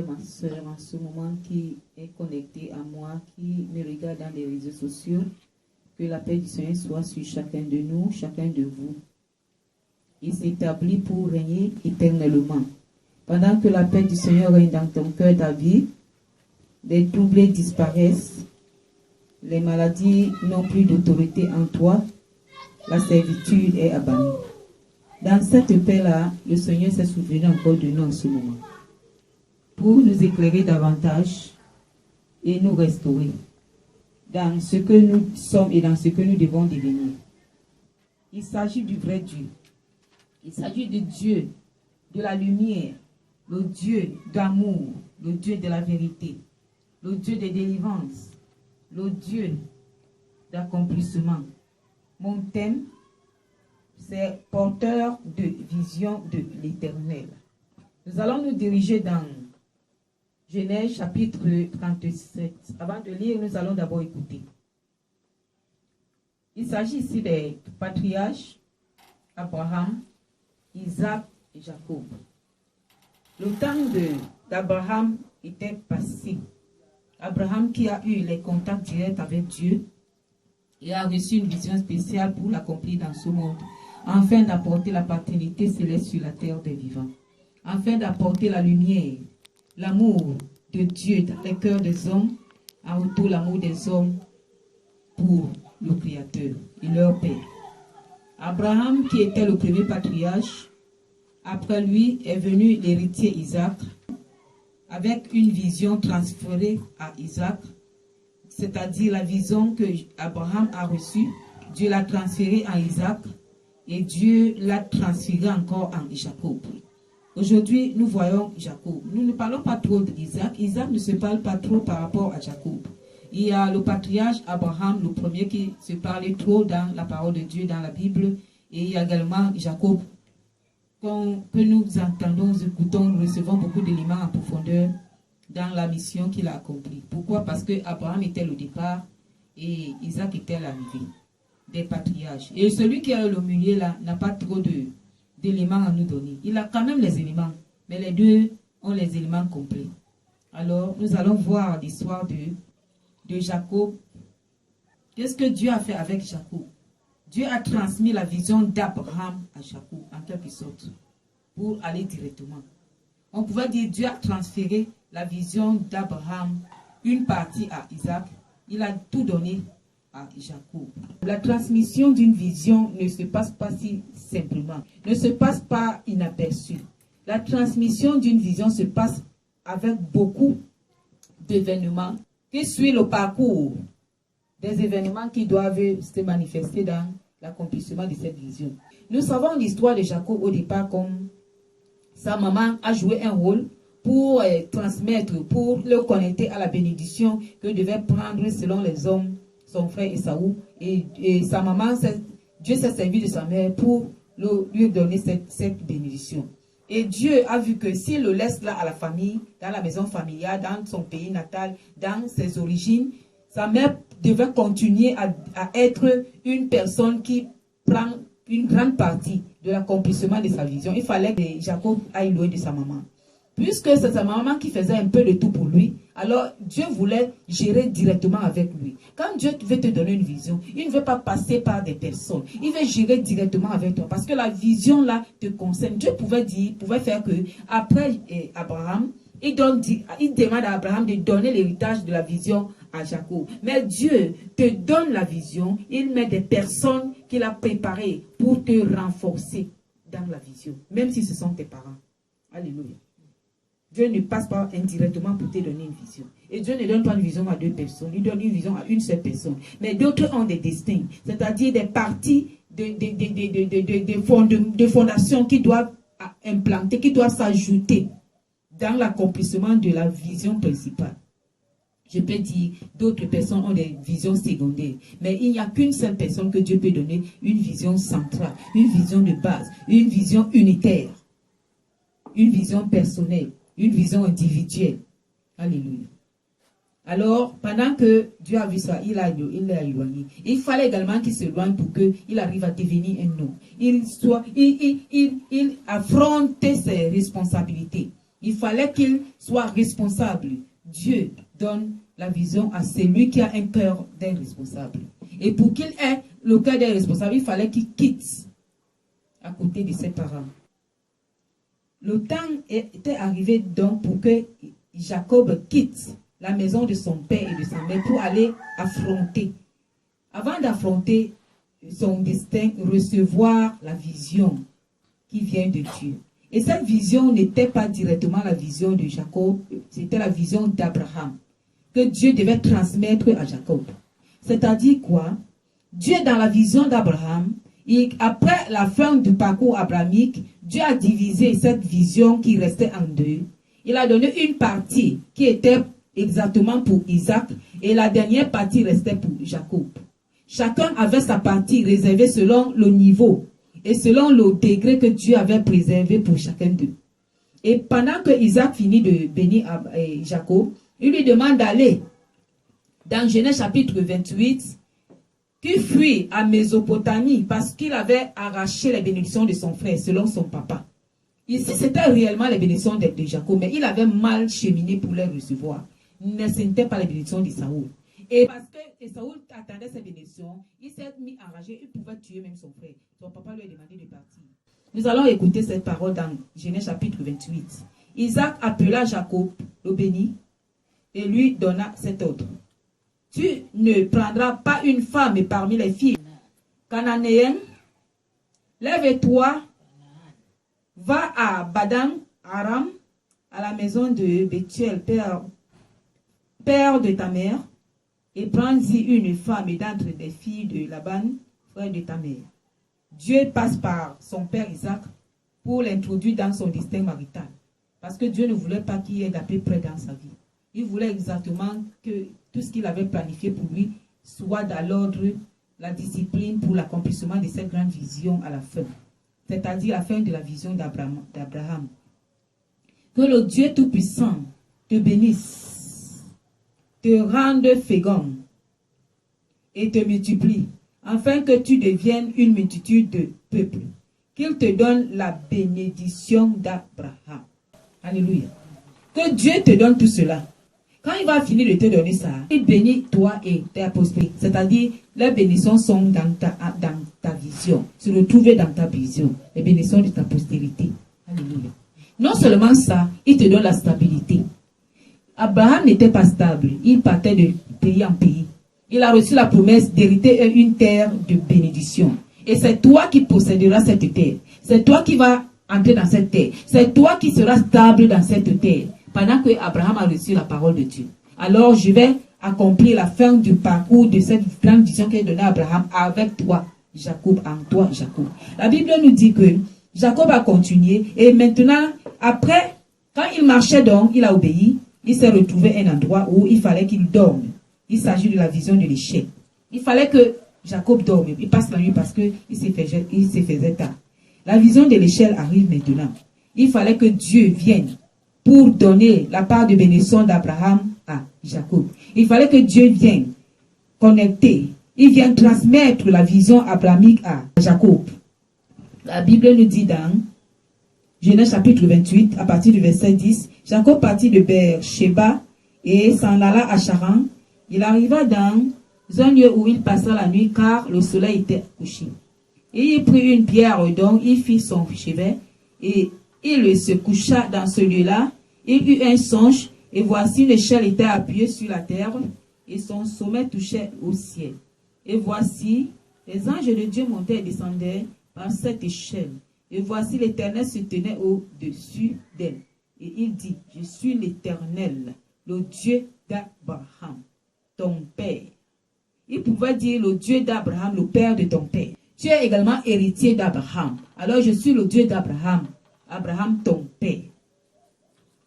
frère, ma soeur en ce moment qui est connecté à moi, qui me regarde dans les réseaux sociaux. Que la paix du Seigneur soit sur chacun de nous, chacun de vous. Il s'établit pour régner éternellement. Pendant que la paix du Seigneur règne dans ton cœur, David, les troubles disparaissent, les maladies n'ont plus d'autorité en toi, la servitude est abanie. Dans cette paix-là, le Seigneur s'est souvenu encore de nous en ce moment, pour nous éclairer davantage et nous restaurer dans ce que nous sommes et dans ce que nous devons devenir. Il s'agit du vrai Dieu. Il s'agit de Dieu, de la lumière, le Dieu d'amour, le Dieu de la vérité, le Dieu de délivrance, le Dieu d'accomplissement. Mon thème, c'est porteur de vision de l'Éternel. Nous allons nous diriger dans Genèse chapitre 37. Avant de lire, nous allons d'abord écouter. Il s'agit ici des patriarches, Abraham, Isaac et Jacob. Le temps d'Abraham était passé. Abraham qui a eu les contacts directs avec Dieu et a reçu une vision spéciale pour l'accomplir dans ce monde, afin d'apporter la paternité céleste sur la terre des vivants, afin d'apporter la lumière, l'amour de Dieu dans les cœurs des hommes, en retour l'amour des hommes pour le Créateur et leur Père. Abraham, qui était le premier patriarche, après lui est venu l'héritier Isaac, avec une vision transférée à Isaac, c'est-à-dire la vision que Abraham a reçue, Dieu l'a transférée à Isaac et Dieu l'a transférée encore en Jacob. Aujourd'hui, nous voyons Jacob. Nous ne parlons pas trop d'Isaac. Isaac ne se parle pas trop par rapport à Jacob. Il y a le patriarche Abraham, le premier qui se parlait trop dans la parole de Dieu, dans la Bible. Et il y a également Jacob, que nous entendons, nous écoutons, nous recevons beaucoup d'éléments en profondeur dans la mission qu'il a accomplie. Pourquoi? Parce que Abraham était le départ et Isaac était l'arrivée des patriarches. Et celui qui est le milieu là n'a pas trop d'éléments à nous donner. Il a quand même les éléments, mais les deux ont les éléments complets. Alors, nous allons voir l'histoire de Jacob. Qu'est-ce que Dieu a fait avec Jacob? Dieu a transmis la vision d'Abraham à Jacob, en quelque sorte, pour aller directement. On pouvait dire Dieu a transféré la vision d'Abraham, une partie à Isaac. Il a tout donné à Jacob. La transmission d'une vision ne se passe pas si simplement, ne se passe pas inaperçue. La transmission d'une vision se passe avec beaucoup d'événements qui suivent le parcours des événements qui doivent se manifester dans l'accomplissement de cette vision. Nous savons l'histoire de Jacob au départ comme sa maman a joué un rôle pour transmettre, pour le connecter à la bénédiction que devait prendre selon les hommes, son frère Esaü. Et sa maman, Dieu s'est servi de sa mère pour lui donner cette bénédiction. Et Dieu a vu que s'il le laisse là à la famille, dans la maison familiale, dans son pays natal, dans ses origines, sa mère devait continuer à être une personne qui prend une grande partie de l'accomplissement de sa vision. Il fallait que Jacob aille loin de sa maman. Puisque c'est sa maman qui faisait un peu de tout pour lui, alors Dieu voulait gérer directement avec lui. Quand Dieu veut te donner une vision, il ne veut pas passer par des personnes. Il veut gérer directement avec toi. Parce que la vision là te concerne. Dieu pouvait faire que après Abraham, il demande à Abraham de donner l'héritage de la vision à Jacob. Mais Dieu te donne la vision, il met des personnes qu'il a préparées pour te renforcer dans la vision, même si ce sont tes parents. Alléluia. Dieu ne passe pas indirectement pour te donner une vision. Et Dieu ne donne pas une vision à deux personnes, il donne une vision à une seule personne. Mais d'autres ont des destins, c'est-à-dire des parties de fondations qui doivent implanter, qui doivent s'ajouter dans l'accomplissement de la vision principale. Je peux dire, d'autres personnes ont des visions secondaires. Mais il n'y a qu'une seule personne que Dieu peut donner une vision centrale, une vision de base, une vision unitaire, une vision personnelle, une vision individuelle. Alléluia. Alors, pendant que Dieu a vu ça, il l'a éloigné. Il fallait également qu'il s'éloigne pour qu'il arrive à devenir un homme. Il affronte ses responsabilités. Il fallait qu'il soit responsable. Dieu donne la vision à celui qui a un cœur d'un responsable. Et pour qu'il ait le cœur d'un responsable, il fallait qu'il quitte à côté de ses parents. Le temps était arrivé donc pour que Jacob quitte la maison de son père et de sa mère pour aller affronter. Avant d'affronter son destin, recevoir la vision qui vient de Dieu. Et cette vision n'était pas directement la vision de Jacob, c'était la vision d'Abraham, que Dieu devait transmettre à Jacob. C'est-à-dire quoi? Dieu, dans la vision d'Abraham, après la fin du parcours abrahamique, Dieu a divisé cette vision qui restait en deux. Il a donné une partie qui était exactement pour Isaac et la dernière partie restait pour Jacob. Chacun avait sa partie réservée selon le niveau et selon le degré que Dieu avait préservé pour chacun d'eux. Et pendant que Isaac finit de bénir Jacob, il lui demande d'aller dans Genèse chapitre 28, qui fuit à Mésopotamie parce qu'il avait arraché les bénédictions de son frère selon son papa. Ici, c'était réellement les bénédictions de Jacob, mais il avait mal cheminé pour les recevoir. Ce n'était pas les bénédictions de Saoul. Et parce que Saoul attendait ses bénédictions, il s'est mis enragé, il pouvait tuer même son frère. Son papa lui a demandé de partir. Nous allons écouter cette parole dans Genèse chapitre 28. Isaac appela Jacob, le bénit, et lui donna cet ordre. Tu ne prendras pas une femme parmi les filles cananéennes. Lève-toi, va à Badan Aram, à la maison de Bethuel, père de ta mère, et prends-y une femme d'entre les filles de Laban, frère de ta mère. Dieu passe par son père Isaac pour l'introduire dans son destin marital. Parce que Dieu ne voulait pas qu'il y ait d'à peu près dans sa vie. Il voulait exactement que tout ce qu'il avait planifié pour lui soit dans l'ordre, la discipline pour l'accomplissement de cette grande vision à la fin. C'est-à-dire la fin de la vision d'Abraham. Que le Dieu Tout-Puissant te bénisse, te rende fécond et te multiplie, afin que tu deviennes une multitude de peuples. Qu'il te donne la bénédiction d'Abraham. Alléluia. Que Dieu te donne tout cela. Quand il va finir de te donner ça, il bénit toi et ta postérité. C'est-à-dire, les bénédictions sont dans ta vision, se retrouver dans ta vision. Les bénédictions de ta postérité. Alléluia. Non seulement ça, il te donne la stabilité. Abraham n'était pas stable. Il partait de pays en pays. Il a reçu la promesse d'hériter une terre de bénédiction. Et c'est toi qui posséderas cette terre. C'est toi qui vas entrer dans cette terre. C'est toi qui seras stable dans cette terre. Pendant que Abraham a reçu la parole de Dieu. Alors je vais accomplir la fin du parcours de cette grande vision qu'est donnée à Abraham avec toi, Jacob, en toi, Jacob. La Bible nous dit que Jacob a continué et maintenant, après, quand il marchait donc, il a obéi, il s'est retrouvé à un endroit où il fallait qu'il dorme. Il s'agit de la vision de l'échelle. Il fallait que Jacob dorme. Il passe la nuit parce qu'il se faisait tard. La vision de l'échelle arrive maintenant. Il fallait que Dieu vienne pour donner la part de bénédiction d'Abraham à Jacob. Il fallait que Dieu vienne connecter. Il vient transmettre la vision abrahamique à Jacob. La Bible nous dit dans Genèse chapitre 28, à partir du verset 10, Jacob partit de Beersheba et s'en alla à Charan. Il arriva dans un lieu où il passa la nuit car le soleil était couché. Et il prit une pierre dont il fit son chevet et il se coucha dans ce lieu-là. Il eut un songe et voici l'échelle était appuyée sur la terre et son sommet touchait au ciel. Et voici les anges de Dieu montaient et descendaient par cette échelle. Et voici l'Éternel se tenait au-dessus d'elle. Et il dit, je suis l'Éternel, le Dieu d'Abraham, ton père. Il pouvait dire le Dieu d'Abraham, le père de ton père. Tu es également héritier d'Abraham. Alors je suis le Dieu d'Abraham, Abraham ton père.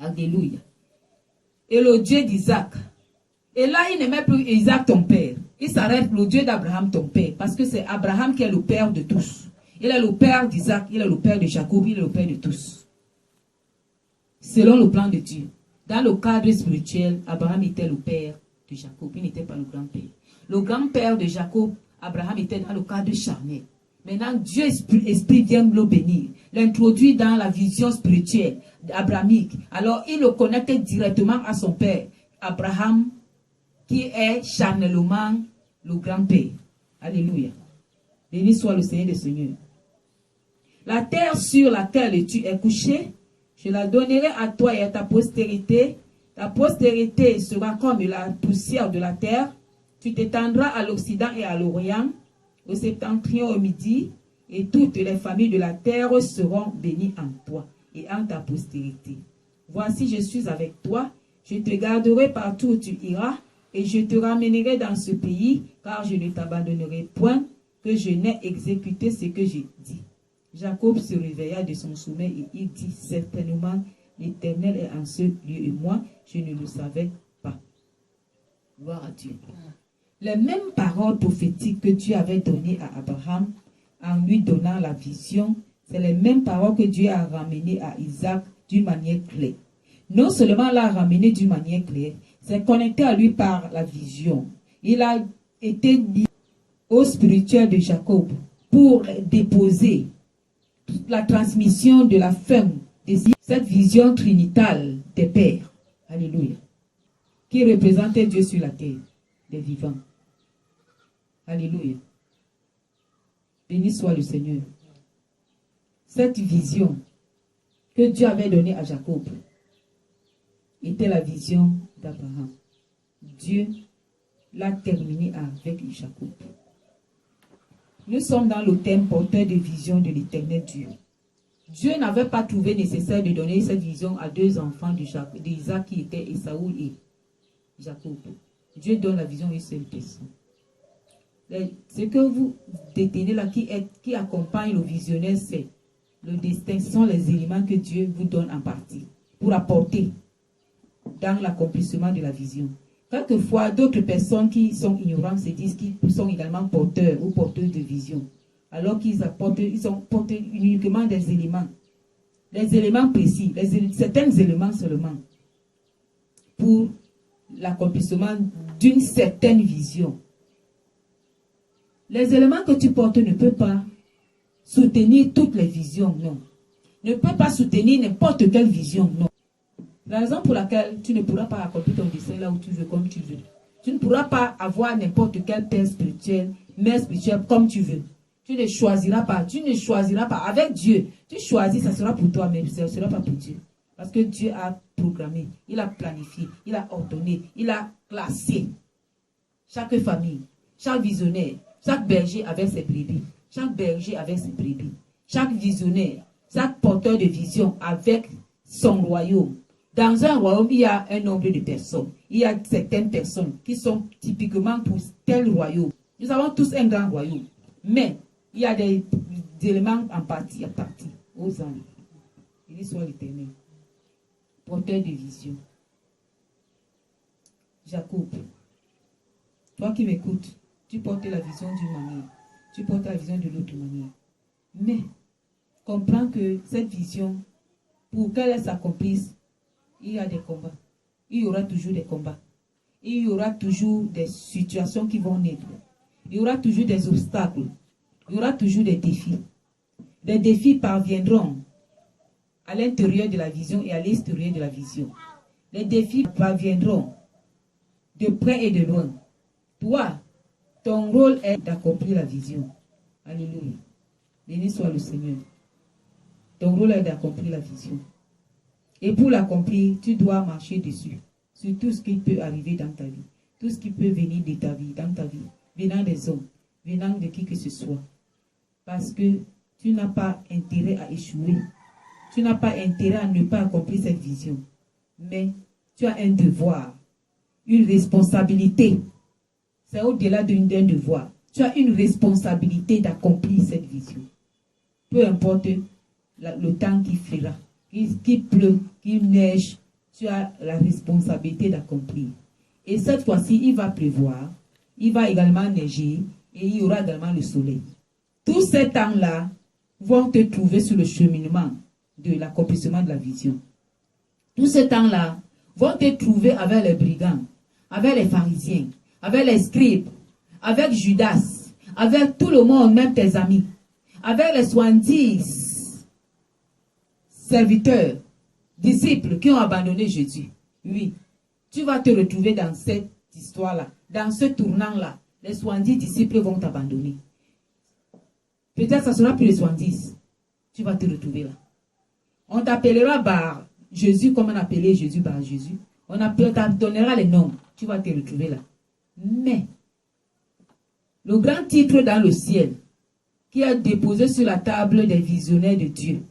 Alléluia. Et le Dieu d'Isaac. Et là, il ne met plus Isaac ton père. Il s'arrête le Dieu d'Abraham ton père. Parce que c'est Abraham qui est le père de tous. Il est le père d'Isaac, il est le père de Jacob, il est le père de tous. Selon le plan de Dieu. Dans le cadre spirituel, Abraham était le père de Jacob. Il n'était pas le grand-père. Le grand-père de Jacob, Abraham était dans le cadre charnel. Maintenant, Dieu Esprit vient le bénir, l'introduire dans la vision spirituelle, abrahamique. Alors, il le connecte directement à son père, Abraham, qui est charnellement le grand-père. Alléluia. Béni soit le Seigneur des Seigneurs. La terre sur laquelle tu es couché, je la donnerai à toi et à ta postérité. Ta postérité sera comme la poussière de la terre. Tu t'étendras à l'Occident et à l'Orient, au septentrion, au midi, et toutes les familles de la terre seront bénies en toi et en ta postérité. Voici, je suis avec toi, je te garderai partout où tu iras, et je te ramènerai dans ce pays, car je ne t'abandonnerai point, que je n'ai exécuté ce que j'ai dit. Jacob se réveilla de son sommeil et il dit, certainement, l'Éternel est en ce lieu et moi, je ne le savais pas. Gloire à Dieu. Les mêmes paroles prophétiques que Dieu avait données à Abraham en lui donnant la vision, c'est les mêmes paroles que Dieu a ramenées à Isaac d'une manière claire. Non seulement l'a ramené d'une manière claire, c'est connecté à lui par la vision. Il a été mis au spirituel de Jacob pour déposer la transmission de la femme de cette vision trinitale des pères. Alléluia. Qui représentait Dieu sur la terre, des vivants. Alléluia. Béni soit le Seigneur. Cette vision que Dieu avait donnée à Jacob était la vision d'Abraham. Dieu l'a terminée avec Jacob. Nous sommes dans le thème porteur de vision de l'Éternel Dieu. Dieu n'avait pas trouvé nécessaire de donner cette vision à deux enfants d'Isaac qui étaient Esaü et Jacob. Dieu donne la vision à une seule personne. Ce que vous détenez là qui accompagne le visionnaire, c'est le destin, ce sont les éléments que Dieu vous donne en partie pour apporter dans l'accomplissement de la vision. Quelquefois, d'autres personnes qui sont ignorantes se disent qu'ils sont également porteurs ou porteuses de vision, alors qu'ils apportent, ils ont porté uniquement des éléments, les éléments précis, certains éléments seulement, pour l'accomplissement d'une certaine vision. Les éléments que tu portes ne peuvent pas soutenir toutes les visions, non. Ne peuvent pas soutenir n'importe quelle vision, non. La raison pour laquelle tu ne pourras pas accomplir ton dessein là où tu veux, comme tu veux. Tu ne pourras pas avoir n'importe quel père spirituel, mère spirituelle comme tu veux. Tu ne choisiras pas. Avec Dieu, tu choisis, ça sera pour toi, mais ça ne sera pas pour Dieu. Parce que Dieu a programmé, il a planifié, il a ordonné, il a classé chaque famille, chaque visionnaire, chaque berger avec ses brebis, chaque berger avec ses brebis, chaque visionnaire, chaque porteur de vision avec son royaume. Dans un royaume, il y a un nombre de personnes. Il y a certaines personnes qui sont typiquement pour tel royaume. Nous avons tous un grand royaume. Mais il y a des éléments en partie, aux anges. Il soit l'Éternel. Porteur de vision. Jacob, toi qui m'écoutes, tu portes la vision d'une manière. Tu portes la vision de l'autre manière. Mais, comprends que cette vision, pour qu'elle s'accomplisse, il y a des combats. Il y aura toujours des combats. Il y aura toujours des situations qui vont naître. Il y aura toujours des obstacles. Il y aura toujours des défis. Les défis parviendront à l'intérieur de la vision et à l'extérieur de la vision. Les défis parviendront de près et de loin. Toi, ton rôle est d'accomplir la vision. Alléluia. Béni soit le Seigneur. Ton rôle est d'accomplir la vision. Et pour l'accomplir, tu dois marcher dessus. Sur tout ce qui peut arriver dans ta vie. Tout ce qui peut venir de ta vie, dans ta vie. Venant des hommes, venant de qui que ce soit. Parce que tu n'as pas intérêt à échouer. Tu n'as pas intérêt à ne pas accomplir cette vision. Mais tu as un devoir, une responsabilité. C'est au-delà d'un devoir. Tu as une responsabilité d'accomplir cette vision. Peu importe le temps qui fera. Qu'il pleut, qu'il neige, tu as la responsabilité d'accomplir. Et cette fois-ci, il va pleuvoir, il va également neiger, et il y aura également le soleil. Tous ces temps-là vont te trouver sur le cheminement de l'accomplissement de la vision. Tous ces temps-là vont te trouver avec les brigands, avec les pharisiens, avec les scribes, avec Judas, avec tout le monde, même tes amis, avec les 70 serviteurs disciples qui ont abandonné Jésus. Oui, tu vas te retrouver dans cette histoire-là, dans ce tournant-là. Les 70 disciples vont t'abandonner. Peut-être que ce sera plus les 70. Tu vas te retrouver là. On t'appellera Bar Jésus comme on appelait Jésus Bar Jésus. On t'donnera les noms. Tu vas te retrouver là. Mais, le grand titre dans le ciel, qui est déposé sur la table des visionnaires de Dieu,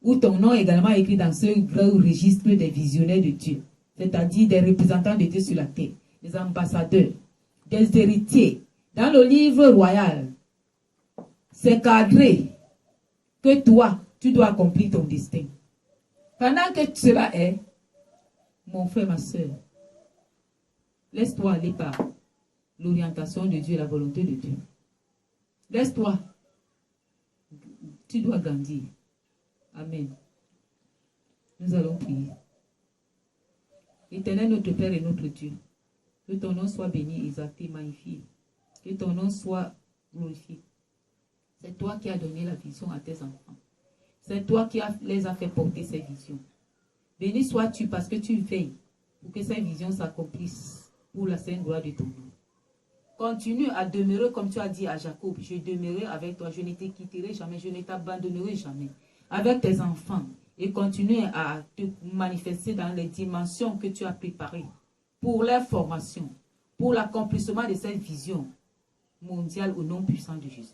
où ton nom est également écrit dans ce grand registre des visionnaires de Dieu, c'est-à-dire des représentants de Dieu sur la terre, des ambassadeurs, des héritiers. Dans le livre royal, c'est cadré que toi, tu dois accomplir ton destin. Pendant que cela est, mon frère, ma soeur, laisse-toi aller par l'orientation de Dieu et la volonté de Dieu. Laisse-toi. Tu dois grandir. Amen. Nous allons prier. Éternel, notre Père et notre Dieu, que ton nom soit béni, exalté, magnifié. Que ton nom soit glorifié. C'est toi qui as donné la vision à tes enfants. C'est toi qui les as fait porter ces visions. Béni sois-tu parce que tu veilles pour que ces visions s'accomplissent pour la sainte gloire de ton nom. Continue à demeurer comme tu as dit à Jacob. Je demeurerai avec toi, je ne te quitterai jamais, je ne t'abandonnerai jamais. Avec tes enfants. Et continue à te manifester dans les dimensions que tu as préparées pour leur formation, pour l'accomplissement de cette vision mondiale au nom puissant de Jésus.